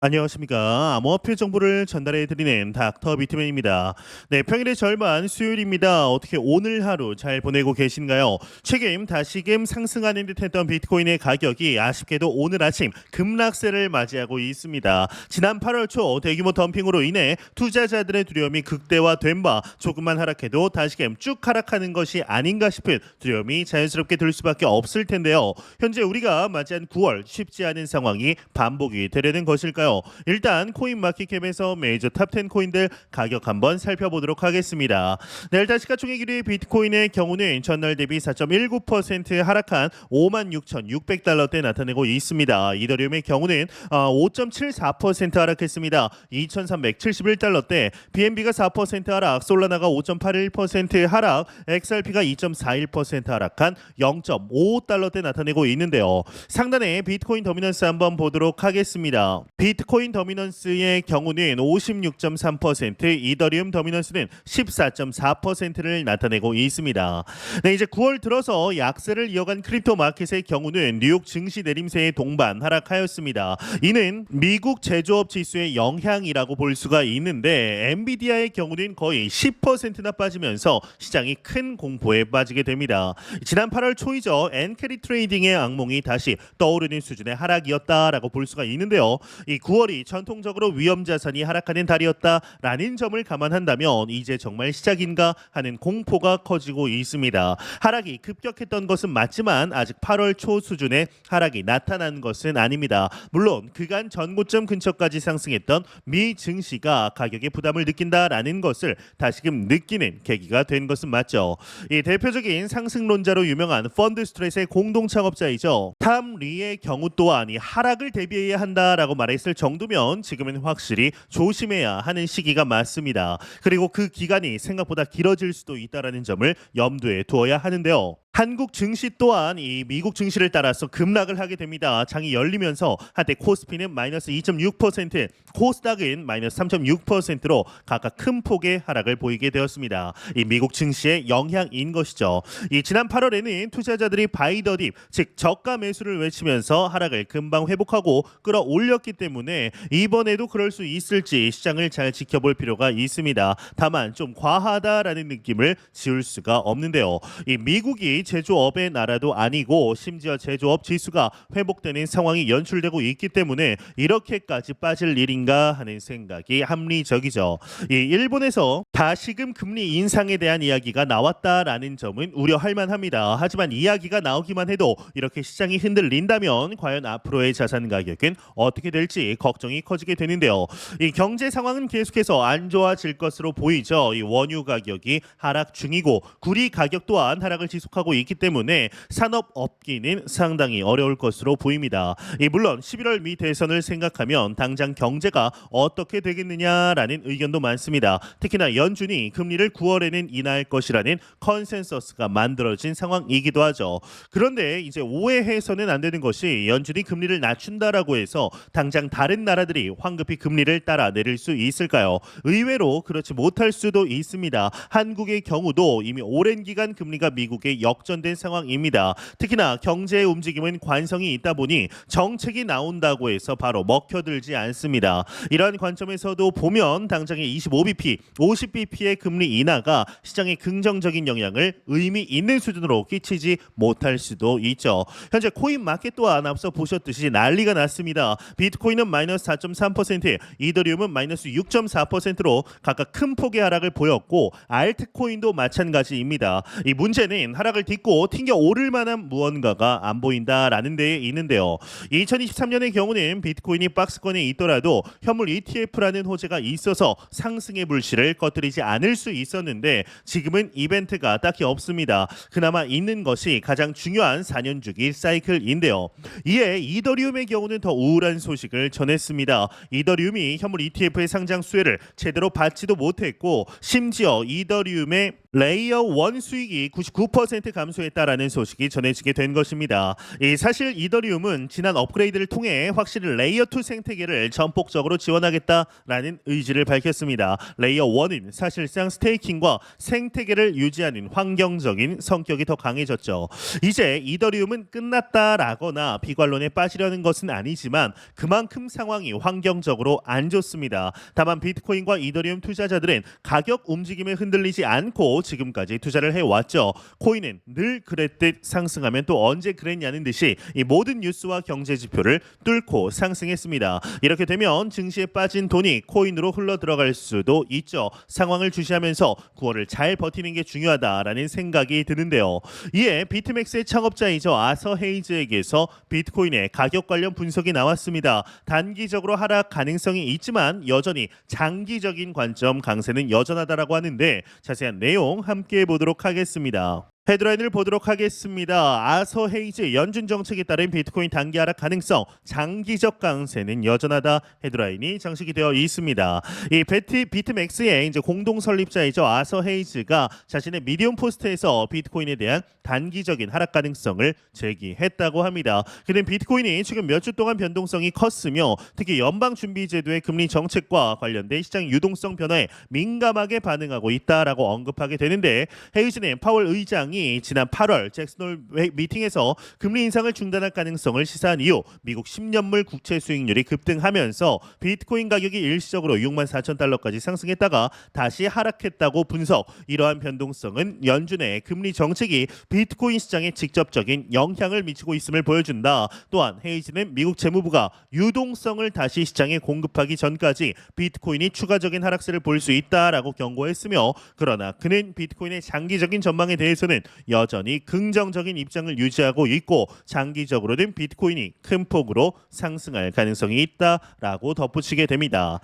안녕하십니까. 암호화폐 정보를 전달해 드리는 닥터 비트맨입니다. 네, 평일의 절반 수요일입니다. 어떻게 오늘 하루 잘 보내고 계신가요? 최근 다시금 상승하는 듯했던 비트코인의 가격이 아쉽게도 오늘 아침 급락세를 맞이하고 있습니다. 지난 8월 초 대규모 덤핑으로 인해 투자자들의 두려움이 극대화된 바 조금만 하락해도 다시금 쭉 하락하는 것이 아닌가 싶은 두려움이 자연스럽게 들 수밖에 없을 텐데요. 현재 우리가 맞이한 9월 쉽지 않은 상황이 반복이 되려는 것일까요? 일단 코인마켓캡에서 메이저 탑10 코인들 가격 한번 살펴보도록 하겠습니다. 네, 일단 시가총액 1위 비트코인의 경우는 전날 대비 4.19% 하락한 56,600달러대 나타내고 있습니다. 이더리움의 경우는 5.74% 하락했습니다. 2,371달러대, BNB가 4% 하락, 솔라나가 5.81% 하락, XRP가 2.41% 하락한 0.55달러대 나타내고 있는데요. 상단에 비트코인 더미넌스 한번 보도록 하겠습니다. 비트코인 더미넌스의 경우는 56.3%, 이더리움 더미넌스는 14.4%를 나타내고 있습니다. 네, 이제 9월 들어서 약세를 이어간 크립토 마켓의 경우는 뉴욕 증시 내림세에 동반 하락하였습니다. 이는 미국 제조업 지수의 영향이라고 볼 수가 있는데 엔비디아의 경우는 거의 10%나 빠지면서 시장이 큰 공포에 빠지게 됩니다. 지난 8월 초이죠. 엔캐리 트레이딩의 악몽이 다시 떠오르는 수준의 하락이었다라고 볼 수가 있는데요. 이 9월이 전통적으로 위험 자산이 하락하는 달이었다라는 점을 감안한다면 이제 정말 시작인가 하는 공포가 커지고 있습니다. 하락이 급격했던 것은 맞지만 아직 8월 초 수준의 하락이 나타난 것은 아닙니다. 물론 그간 전고점 근처까지 상승했던 미 증시가 가격에 부담을 느낀다라는 것을 다시금 느끼는 계기가 된 것은 맞죠. 이 대표적인 상승론자로 유명한 펀드 스트레스의 공동 창업자이죠. 탐 리의 경우 또한 이 하락을 대비해야 한다라고 말했을 정도면 지금은 확실히 조심해야 하는 시기가 맞습니다. 그리고 그 기간이 생각보다 길어질 수도 있다라는 점을 염두에 두어야 하는데요. 한국 증시 또한 이 미국 증시를 따라서 급락을 하게 됩니다. 장이 열리면서 한때 코스피는 마이너스 2.6%, 코스닥은 마이너스 3.6%로 각각 큰 폭의 하락을 보이게 되었습니다. 이 미국 증시의 영향인 것이죠. 이 지난 8월에는 투자자들이 바이 더 딥, 즉 저가 매수를 외치면서 하락을 금방 회복하고 끌어올렸기 때문에 이번에도 그럴 수 있을지 시장을 잘 지켜볼 필요가 있습니다. 다만 좀 과하다라는 느낌을 지울 수가 없는데요. 이 미국이 제조업의 나라도 아니고 심지어 제조업 지수가 회복되는 상황이 연출되고 있기 때문에 이렇게까지 빠질 일인가 하는 생각이 합리적이죠. 이 일본에서 다시금 금리 인상에 대한 이야기가 나왔다라는 점은 우려할 만합니다. 하지만 이야기가 나오기만 해도 이렇게 시장이 흔들린다면 과연 앞으로의 자산 가격은 어떻게 될지 걱정이 커지게 되는데요. 이 경제 상황은 계속해서 안 좋아질 것으로 보이죠. 이 원유 가격이 하락 중이고 구리 가격 또한 하락을 지속하고 있기 때문에 산업업계는 상당히 어려울 것으로 보입니다. 물론 11월 미 대선을 생각하면 당장 경제가 어떻게 되겠느냐라는 의견도 많습니다. 특히나 연준이 금리를 9월에는 인하할 것이라는 컨센서스가 만들어진 상황이기도 하죠. 그런데 이제 오해해서는 안 되는 것이 연준이 금리를 낮춘다라고 해서 당장 다른 나라들이 황급히 금리를 따라 내릴 수 있을까요? 의외로 그렇지 못할 수도 있습니다. 한국의 경우도 이미 오랜 기간 금리가 미국에 역전된 상황입니다. 특히나 경제의 움직임은 관성이 있다 보니 정책이 나온다고 해서 바로 먹혀들지 않습니다. 이러한 관점에서도 보면 당장의 25bp, 50bp의 금리 인하가 시장에 긍정적인 영향을 의미 있는 수준으로 끼치지 못할 수도 있죠. 현재 코인 마켓 또한 앞서 보셨듯이 난리가 났습니다. 비트코인은 마이너스 4.3%, 이더리움은 마이너스 6.4%로 각각 큰 폭의 하락을 보였고 알트코인도 마찬가지입니다. 이 문제는 하락을 딛고 튕겨 오를 만한 무언가가 안 보인다라는 데에 있는데요. 2023년의 경우는 비트코인이 박스권에 있더라도 현물 ETF라는 호재가 있어서 상승의 불씨를 꺼뜨리지 않을 수 있었는데 지금은 이벤트가 딱히 없습니다. 그나마 있는 것이 가장 중요한 4년 주기 사이클인데요. 이에 이더리움의 경우는 더 우울한 소식을 전했습니다. 이더리움이 현물 ETF의 상장 수혜를 제대로 받지도 못했고 심지어 이더리움의 레이어 1 수익이 99% 감소했다라는 소식이 전해지게 된 것입니다. 사실 이더리움은 지난 업그레이드를 통해 확실히 레이어 2 생태계를 전폭적으로 지원하겠다라는 의지를 밝혔습니다. 레이어 1은 사실상 스테이킹과 생태계를 유지하는 환경적인 성격이 더 강해졌죠. 이제 이더리움은 끝났다라거나 비관론에 빠지려는 것은 아니지만 그만큼 상황이 환경적으로 안 좋습니다. 다만 비트코인과 이더리움 투자자들은 가격 움직임에 흔들리지 않고 지금까지 투자를 해왔죠. 코인은 늘 그랬듯 상승하면 또 언제 그랬냐는 듯이 이 모든 뉴스와 경제 지표를 뚫고 상승했습니다. 이렇게 되면 증시에 빠진 돈이 코인으로 흘러 들어갈 수도 있죠. 상황을 주시하면서 9월을 잘 버티는 게 중요하다라는 생각이 드는데요. 이에 비트맥스의 창업자이죠. 아서 헤이즈에게서 비트코인의 가격 관련 분석이 나왔습니다. 단기적으로 하락 가능성이 있지만 여전히 장기적인 관점 강세는 여전하다라고 하는데 자세한 내용 함께 보도록 하겠습니다. 헤드라인을 보도록 하겠습니다. 아서 헤이즈 연준 정책에 따른 비트코인 단기 하락 가능성, 장기적 강세는 여전하다. 헤드라인이 장식이 되어 있습니다. 이 비트맥스의 이제 공동 설립자이죠. 아서 헤이즈가 자신의 미디움 포스트에서 비트코인에 대한 단기적인 하락 가능성을 제기했다고 합니다. 그는 비트코인이 최근 몇 주 동안 변동성이 컸으며 특히 연방준비제도의 금리 정책과 관련된 시장 유동성 변화에 민감하게 반응하고 있다라고 언급하게 되는데 헤이즈는 파월 의장이 지난 8월 잭슨홀 미팅에서 금리 인상을 중단할 가능성을 시사한 이후 미국 10년물 국채 수익률이 급등하면서 비트코인 가격이 일시적으로 64,000달러까지 상승했다가 다시 하락했다고 분석. 이러한 변동성은 연준의 금리 정책이 비트코인 시장에 직접적인 영향을 미치고 있음을 보여준다. 또한 헤이즈는 미국 재무부가 유동성을 다시 시장에 공급하기 전까지 비트코인이 추가적인 하락세를 볼 수 있다라고 경고했으며 그러나 그는 비트코인의 장기적인 전망에 대해서는 여전히 긍정적인 입장을 유지하고 있고 장기적으로는 비트코인이 큰 폭으로 상승할 가능성이 있다라고 덧붙이게 됩니다.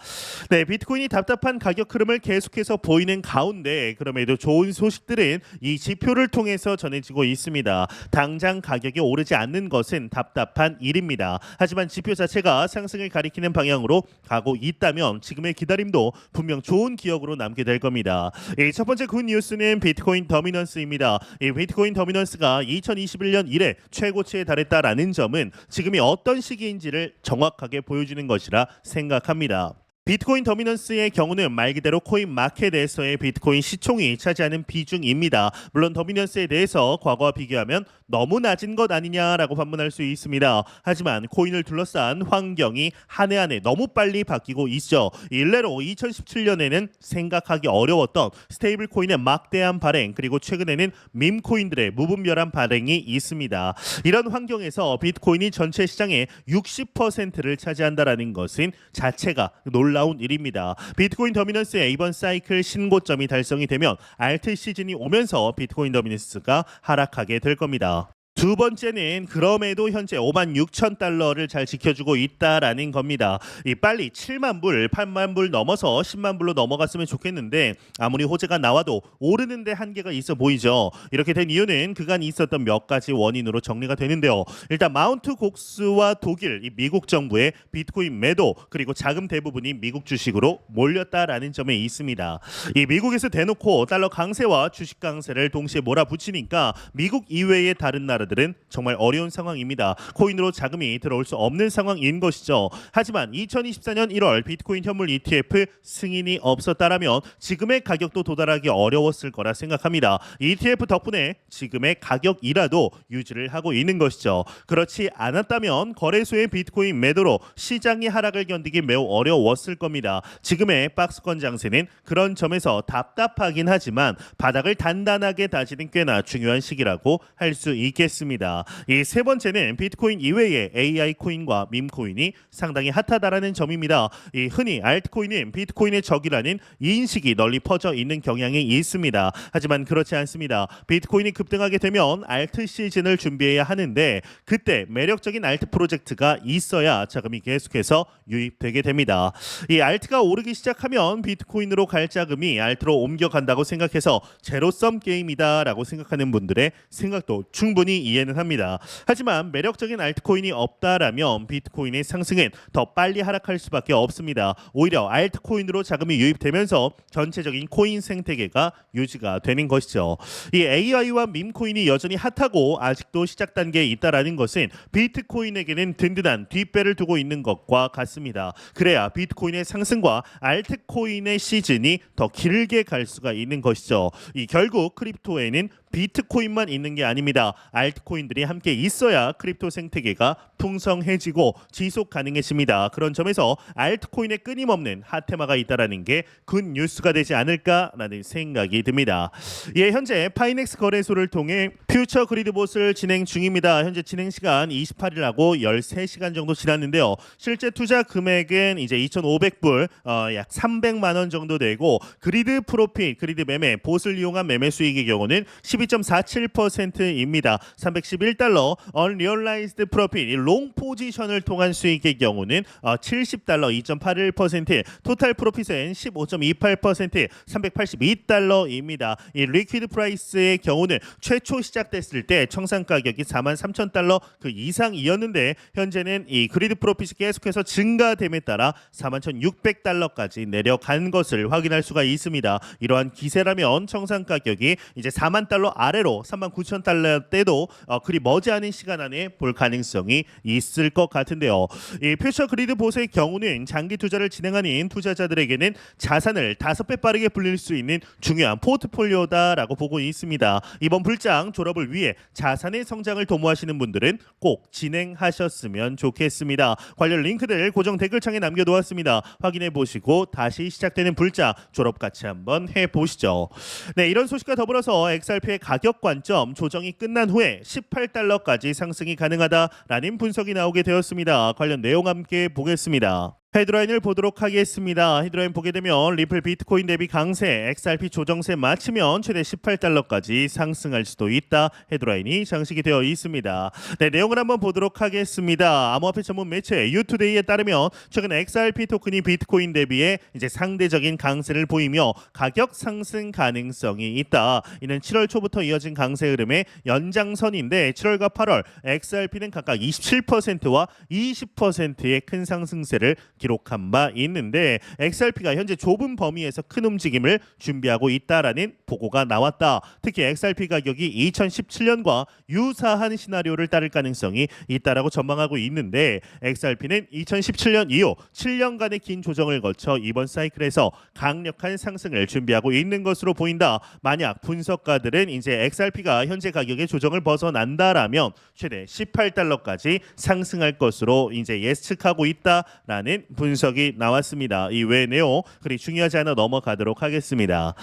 네, 비트코인이 답답한 가격 흐름을 계속해서 보이는 가운데 그럼에도 좋은 소식들은 이 지표를 통해서 전해지고 있습니다. 당장 가격이 오르지 않는 것은 답답한 일입니다. 하지만 지표 자체가 상승을 가리키는 방향으로 가고 있다면 지금의 기다림도 분명 좋은 기억으로 남게 될 겁니다. 첫 번째 굿 뉴스는 비트코인 더미넌스입니다. 이 비트코인 더미넌스가 2021년 이래 최고치에 달했다라는 점은 지금이 어떤 시기인지를 정확하게 보여주는 것이라 생각합니다. 비트코인 더미넌스의 경우는 말 그대로 코인 마켓에서의 비트코인 시총이 차지하는 비중입니다. 물론 더미넌스에 대해서 과거와 비교하면 너무 낮은 것 아니냐라고 반문할 수 있습니다. 하지만 코인을 둘러싼 환경이 한 해 한 해 너무 빨리 바뀌고 있죠. 일례로 2017년에는 생각하기 어려웠던 스테이블 코인의 막대한 발행 그리고 최근에는 밈 코인들의 무분별한 발행이 있습니다. 이런 환경에서 비트코인이 전체 시장의 60%를 차지한다라는 것은 자체가 놀라운 일입니다. 비트코인 더미넌스의 이번 사이클 신고점이 달성이 되면 알트 시즌이 오면서 비트코인 더미넌스가 하락하게 될 겁니다. 두 번째는 그럼에도 현재 56,000달러를 잘 지켜주고 있다라는 겁니다. 빨리 7만 불, 8만 불 넘어서 10만 불로 넘어갔으면 좋겠는데 아무리 호재가 나와도 오르는데 한계가 있어 보이죠. 이렇게 된 이유는 그간 있었던 몇 가지 원인으로 정리가 되는데요. 일단 마운트 곡스와 독일, 미국 정부의 비트코인 매도 그리고 자금 대부분이 미국 주식으로 몰렸다라는 점에 있습니다. 이 미국에서 대놓고 달러 강세와 주식 강세를 동시에 몰아붙이니까 미국 이외의 다른 나라 들은 정말 어려운 상황입니다. 코인으로 자금이 들어올 수 없는 상황인 것이죠. 하지만 2024년 1월 비트코인 현물 ETF 승인이 없었다라면 지금의 가격도 도달하기 어려웠을 거라 생각합니다. ETF 덕분에 지금의 가격이라도 유지를 하고 있는 것이죠. 그렇지 않았다면 거래소의 비트코인 매도로 시장의 하락을 견디기 매우 어려웠을 겁니다. 지금의 박스권 장세는 그런 점에서 답답하긴 하지만 바닥을 단단하게 다지는 꽤나 중요한 시기라고 할 수 있겠습니다. 이 세 번째는 비트코인 이외의 AI 코인과 밈 코인이 상당히 핫하다라는 점입니다. 이 흔히 알트코인은 비트코인의 적이라는 인식이 널리 퍼져 있는 경향이 있습니다. 하지만 그렇지 않습니다. 비트코인이 급등하게 되면 알트 시즌을 준비해야 하는데 그때 매력적인 알트 프로젝트가 있어야 자금이 계속해서 유입되게 됩니다. 이 알트가 오르기 시작하면 비트코인으로 갈 자금이 알트로 옮겨간다고 생각해서 제로섬 게임이다라고 생각하는 분들의 생각도 충분히 이해는 합니다. 하지만 매력적인 알트코인이 없다라면 비트코인의 상승은 더 빨리 하락할 수밖에 없습니다. 오히려 알트코인으로 자금이 유입되면서 전체적인 코인 생태계가 유지가 되는 것이죠. 이 AI와 밈코인이 여전히 핫하고 아직도 시작 단계에 있다라는 것은 비트코인에게는 든든한 뒷배를 두고 있는 것과 같습니다. 그래야 비트코인의 상승과 알트코인의 시즌이 더 길게 갈 수가 있는 것이죠. 이 결국 크립토에는 비트코인만 있는 게 아닙니다. 알트코인들이 함께 있어야 크립토 생태계가 풍성해지고 지속 가능해집니다. 그런 점에서 알트코인에 끊임없는 핫테마가 있다라는 게 굿뉴스가 되지 않을까라는 생각이 듭니다. 예, 현재 파이넥스 거래소를 통해 퓨처 그리드봇을 진행 중입니다. 현재 진행 시간 28일하고 13시간 정도 지났는데요. 실제 투자 금액은 이제 2,500불, 약 300만 원 정도 되고 그리드 프로핏, 그리드 매매, 봇을 이용한 매매 수익의 경우는 12.47%입니다. 311달러, 언리얼라이즈드 프로핏, 롱 포지션을 통한 수익의 경우는 70달러, 2.81%, 토탈 프로핏은 15.28%, 382달러입니다. 이 리퀴드 프라이스의 경우는 최초 시작됐을 때 청산 가격이 43,000달러 그 이상이었는데 현재는 이 그리드 프로핏이 계속해서 증가됨에 따라 41,600달러까지 내려간 것을 확인할 수가 있습니다. 이러한 기세라면 청산 가격이 이제 4만 달러 아래로 39,000달러대도 그리 머지않은 시간 안에 볼 가능성이 있을 것 같은데요. 이 퓨처 그리드 봇의 경우는 장기 투자를 진행하는 투자자들에게는 자산을 5배 빠르게 불릴 수 있는 중요한 포트폴리오다라고 보고 있습니다. 이번 불장 졸업을 위해 자산의 성장을 도모하시는 분들은 꼭 진행하셨으면 좋겠습니다. 관련 링크들 고정 댓글창에 남겨놓았습니다. 확인해 보시고 다시 시작되는 불장 졸업 같이 한번 해보시죠. 네, 이런 소식과 더불어서 XRP의 가격 관점 조정이 끝난 후에 18달러까지 상승이 가능하다라는 분석이 나오게 되었습니다. 관련 내용 함께 보겠습니다. 헤드라인을 보도록 하겠습니다. 헤드라인 보게 되면 리플 비트코인 대비 강세, XRP 조정세 맞추면 최대 18달러까지 상승할 수도 있다. 헤드라인이 장식이 되어 있습니다. 네, 내용을 한번 보도록 하겠습니다. 암호화폐 전문 매체 유투데이에 따르면 최근 XRP 토큰이 비트코인 대비해 이제 상대적인 강세를 보이며 가격 상승 가능성이 있다. 이는 7월 초부터 이어진 강세 흐름의 연장선인데 7월과 8월 XRP는 각각 27%와 20%의 큰 상승세를 기록한 바 있는데 XRP가 현재 좁은 범위에서 큰 움직임을 준비하고 있다라는 보고가 나왔다. 특히 XRP 가격이 2017년과 유사한 시나리오를 따를 가능성이 있다라고 전망하고 있는데 XRP는 2017년 이후 7년간의 긴 조정을 거쳐 이번 사이클에서 강력한 상승을 준비하고 있는 것으로 보인다. 만약 분석가들은 이제 XRP가 현재 가격의 조정을 벗어난다라면 최대 18달러까지 상승할 것으로 이제 예측하고 있다라는 분석이 나왔습니다. 이 외의 내용 그리 중요하지 않아 넘어가도록 하겠습니다.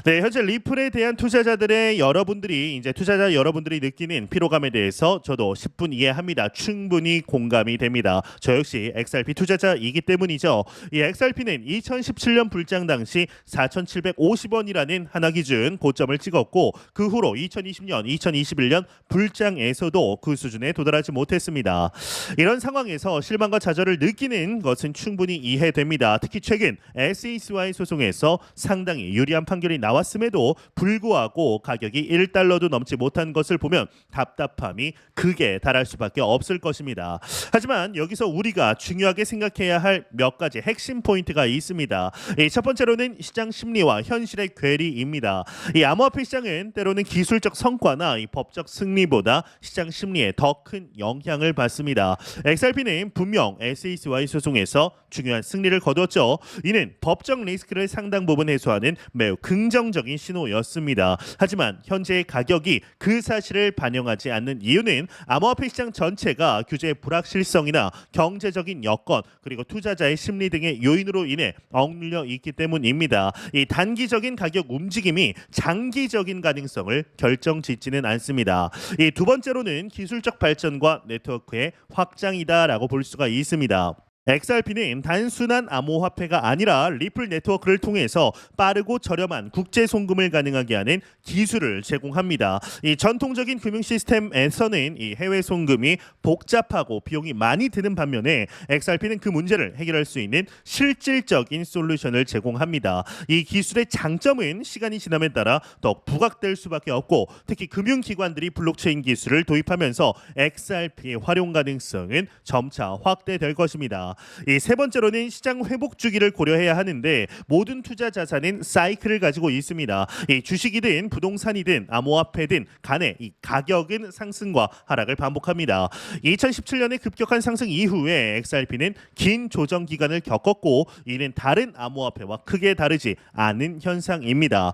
네, 현재 리플에 대한 투자자들의 여러분들이 이제 투자자 여러분들이 느끼는 피로감에 대해서 저도 10분 이해합니다. 충분히 공감이 됩니다. 저 역시 XRP 투자자이기 때문이죠. 이 XRP는 2017년 불장 당시 4,750원이라는 하나 기준 고점을 찍었고 그 후로 2020년, 2021년 불장에서도 그 수준에 도달하지 못했습니다. 이런 상황에서 실망과 좌절을 느끼는 것은 충분히 이해됩니다. 특히 최근 SEC와의 소송에서 상당히 유리한 판결이 나왔음에도 불구하고 가격이 1달러도 넘지 못한 것을 보면 답답함이 극에 달할 수밖에 없을 것입니다. 하지만 여기서 우리가 중요하게 생각해야 할 몇 가지 핵심 포인트가 있습니다. 첫 번째로는 시장 심리와 현실의 괴리입니다. 이 암호화폐 시장은 때로는 기술적 성과나 이 법적 승리보다 시장 심리에 더 큰 영향을 받습니다. XRP는 분명 SEC와의 소송에서 중요한 승리를 거두었죠. 이는 법적 리스크를 상당 부분 해소하는 매우 긍정적인 신호였습니다. 하지만 현재의 가격이 그 사실을 반영하지 않는 이유는 암호화폐 시장 전체가 규제의 불확실성이나 경제적인 여건 그리고 투자자의 심리 등의 요인으로 인해 억눌려 있기 때문입니다. 이 단기적인 가격 움직임이 장기적인 가능성을 결정짓지는 않습니다. 이 두 번째로는 기술적 발전과 네트워크의 확장이다라고 볼 수가 있습니다. XRP는 단순한 암호화폐가 아니라 리플 네트워크를 통해서 빠르고 저렴한 국제 송금을 가능하게 하는 기술을 제공합니다. 이 전통적인 금융 시스템에서는 이 해외 송금이 복잡하고 비용이 많이 드는 반면에 XRP는 그 문제를 해결할 수 있는 실질적인 솔루션을 제공합니다. 이 기술의 장점은 시간이 지남에 따라 더 부각될 수밖에 없고, 특히 금융기관들이 블록체인 기술을 도입하면서 XRP의 활용 가능성은 점차 확대될 것입니다. 이 세 번째로는 시장 회복 주기를 고려해야 하는데, 모든 투자 자산은 사이클을 가지고 있습니다. 이 주식이든 부동산이든 암호화폐든 간에 이 가격은 상승과 하락을 반복합니다. 2017년의 급격한 상승 이후에 XRP는 긴 조정 기간을 겪었고, 이는 다른 암호화폐와 크게 다르지 않은 현상입니다.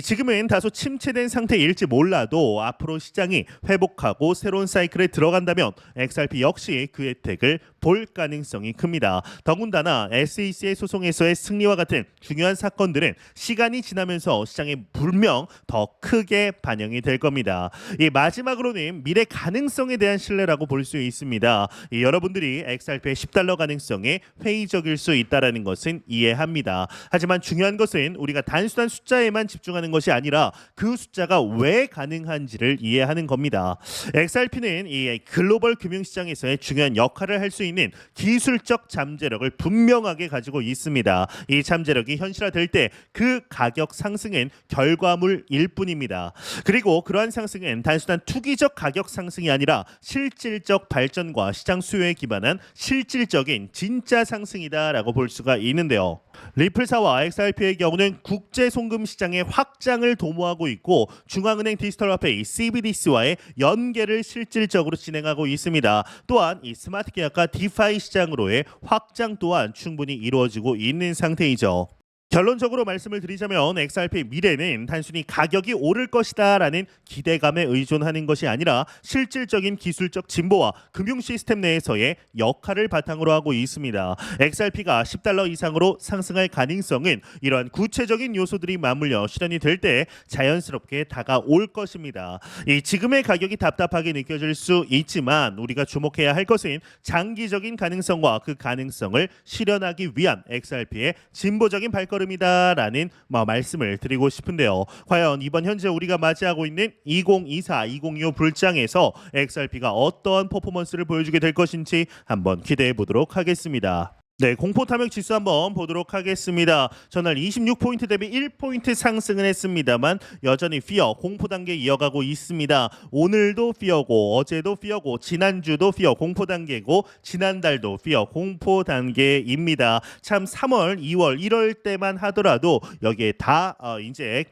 지금은 다소 침체된 상태일지 몰라도 앞으로 시장이 회복하고 새로운 사이클에 들어간다면 XRP 역시 그 혜택을 볼 가능성이 큽니다. 더군다나 SEC의 소송에서의 승리와 같은 중요한 사건들은 시간이 지나면서 시장에 분명 더 크게 반영이 될 겁니다. 마지막으로는 미래 가능성에 대한 신뢰라고 볼 수 있습니다. 여러분들이 XRP의 $10 가능성에 회의적일 수 있다는 것은 이해합니다. 하지만 중요한 것은 우리가 단순한 숫자에만 집중하는 것이 아니라 그 숫자가 왜 가능한지를 이해하는 겁니다. XRP는 이 글로벌 금융시장에서의 중요한 역할을 할 수 있는 기술적 잠재력을 분명하게 가지고 있습니다. 이 잠재력이 현실화될 때 그 가격 상승은 결과물일 뿐입니다. 그리고 그러한 상승은 단순한 투기적 가격 상승이 아니라 실질적 발전과 시장 수요에 기반한 실질적인 진짜 상승이다라고 볼 수가 있는데요. 리플사와 XRP의 경우는 국제 송금 시장의 확장을 도모하고 있고, 중앙은행 디지털 화폐 CBDC와의 연계를 실질적으로 진행하고 있습니다. 또한 이 스마트 계약과 디파이 시장으로의 확장 또한 충분히 이루어지고 있는 상태이죠. 결론적으로 말씀을 드리자면 XRP의 미래는 단순히 가격이 오를 것이다 라는 기대감에 의존하는 것이 아니라 실질적인 기술적 진보와 금융 시스템 내에서의 역할을 바탕으로 하고 있습니다. XRP가 $10 이상으로 상승할 가능성은 이러한 구체적인 요소들이 맞물려 실현이 될 때 자연스럽게 다가올 것입니다. 지금의 가격이 답답하게 느껴질 수 있지만 우리가 주목해야 할 것은 장기적인 가능성과 그 가능성을 실현하기 위한 XRP의 진보적인 발걸음이다라는 말씀을 드리고 싶은데요. 과연 이번 현재 우리가 맞이하고 있는 2024, 2025 불장에서 XRP가 어떠한 퍼포먼스를 보여주게 될 것인지 한번 기대해 보도록 하겠습니다. 네, 공포 탐욕 지수 한번 보도록 하겠습니다. 전날 26포인트 대비 1포인트 상승을 했습니다만 여전히 피어 공포 단계 이어가고 있습니다. 오늘도 피어고 어제도 피어고 지난주도 피어 공포 단계고 지난달도 피어 공포 단계입니다. 참 3월, 2월, 1월 때만 하더라도 여기에 다 이제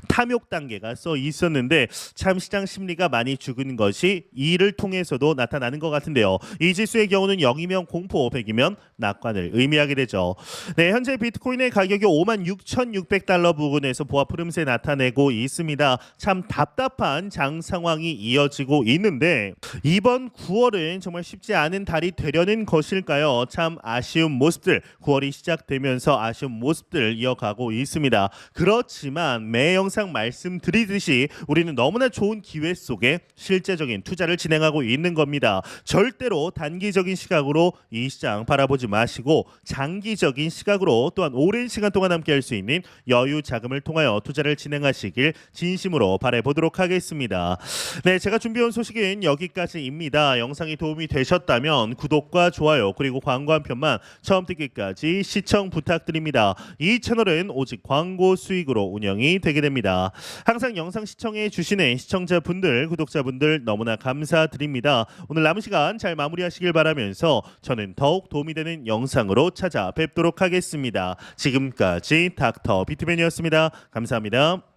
탐욕 단계가 써 있었는데 참 시장 심리가 많이 죽은 것이 이를 통해서도 나타나는 것 같은데요. 이 지수의 경우는 0이면 공포, 100이면 낙관을 의미하게 되죠. 네, 현재 비트코인의 가격이 56,600달러 부근에서 보합 흐름세 나타내고 있습니다. 참 답답한 장 상황이 이어지고 있는데 이번 9월은 정말 쉽지 않은 달이 되려는 것일까요? 참 아쉬운 모습들, 9월이 시작되면서 아쉬운 모습들 이어가고 있습니다. 그렇지만 매 영상 말씀드리듯이 우리는 너무나 좋은 기회 속에 실제적인 투자를 진행하고 있는 겁니다. 절대로 단기적인 시각으로 이 시장 바라보지 마시고 장기적인 시각으로 또한 오랜 시간 동안 함께 할 수 있는 여유 자금을 통하여 투자를 진행하시길 진심으로 바라보도록 하겠습니다. 네, 제가 준비해온 소식은 여기까지입니다. 영상이 도움이 되셨다면 구독과 좋아요 그리고 광고 한 편만 처음 듣기까지 시청 부탁드립니다. 이 채널은 오직 광고 수익으로 운영이 되게 됩니다. 항상 영상 시청해 주시는 시청자분들, 구독자분들 너무나 감사드립니다. 오늘 남은 시간 잘 마무리하시길 바라면서 저는 더욱 도움이 되는 영상으로 찾아뵙도록 하겠습니다. 지금까지 닥터 비트맨이었습니다. 감사합니다.